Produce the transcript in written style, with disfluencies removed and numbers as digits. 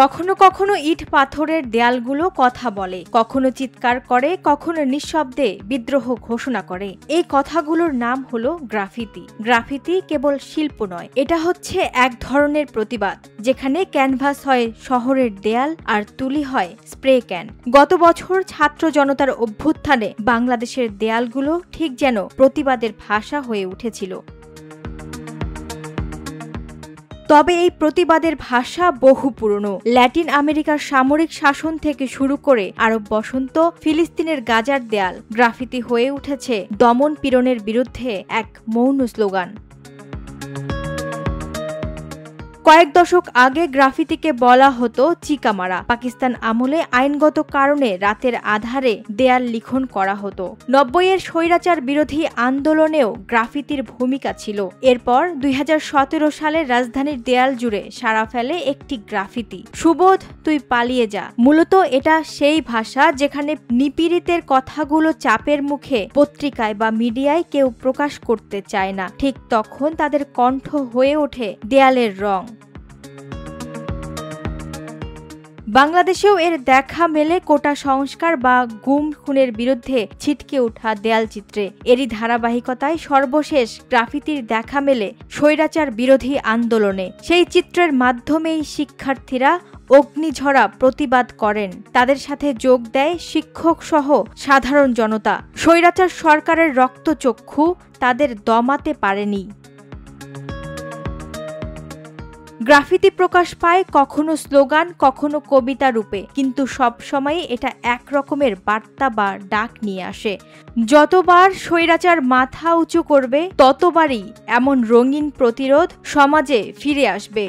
কখনো কখনো ইট পাথরের দেয়ালগুলো কথা বলে, কখনো চিৎকার করে, কখনো নিঃশব্দে বিদ্রোহ ঘোষণা করে। এই কথাগুলোর নাম হলো গ্রাফিতি। গ্রাফিতি কেবল শিল্প নয়, এটা হচ্ছে এক ধরনের প্রতিবাদ, যেখানে ক্যানভাস হয় শহরের দেয়াল আর তুলি হয় স্প্রে ক্যান। গত বছর ছাত্র জনতার অভ্যুত্থানে বাংলাদেশের দেয়ালগুলো ঠিক যেন প্রতিবাদের ভাষা হয়ে উঠেছিল। তবে এই প্রতিবাদের ভাষা বহু পুরনো। ল্যাটিন আমেরিকার সামরিক শাসন থেকে শুরু করে আরব বসন্ত, ফিলিস্তিনের গাজার দেয়াল, গ্রাফিতি হয়ে উঠেছে দমন পীড়নের বিরুদ্ধে এক মৌন স্লোগান। কয়েক দশক আগে গ্রাফিতিকে বলা হতো চিকামারা। পাকিস্তান আমলে আইনগত কারণে রাতের আধারে দেয়াল লিখন করা হতো। 90-এর স্বৈরাচার বিরোধী আন্দোলনেও গ্রাফিতির ভূমিকা ছিল। এরপর 2017 সালে রাজধানীর দেয়াল জুড়ে সাড়া ফেলে একটি গ্রাফিতি, সুবোধ তুই পালিয়ে যা। মূলত এটা সেই ভাষা যেখানে নিপীড়িতের কথাগুলো চাপের মুখে পত্রিকায় বা মিডিয়ায় কেউ প্রকাশ করতে চায় না, ঠিক তখন তাদের কণ্ঠ হয়ে ওঠে দেয়ালের রং। বাংলাদেশেও এর দেখা মেলে কোটা সংস্কার বা গুম খুনের বিরুদ্ধে ছিটকে ওঠা দেয়াল চিত্রে। এরই ধারাবাহিকতায় সর্বশেষ গ্রাফিতির দেখা মেলে স্বৈরাচার বিরোধী আন্দোলনে। সেই চিত্রের মাধ্যমেই শিক্ষার্থীরা অগ্নিঝরা প্রতিবাদ করেন। তাদের সাথে যোগ দেয় শিক্ষক সহ সাধারণ জনতা। স্বৈরাচার সরকারের রক্তচক্ষু তাদের দমাতে পারেনি। গ্রাফিতি প্রকাশ পায় কখনো স্লোগান, কখনো কবিতা রূপে, কিন্তু সবসময় এটা এক রকমের বার্তা বা ডাক নিয়ে আসে। যতবার স্বৈরাচার মাথা উঁচু করবে, ততবারই এমন রঙিন প্রতিরোধ সমাজে ফিরে আসবে।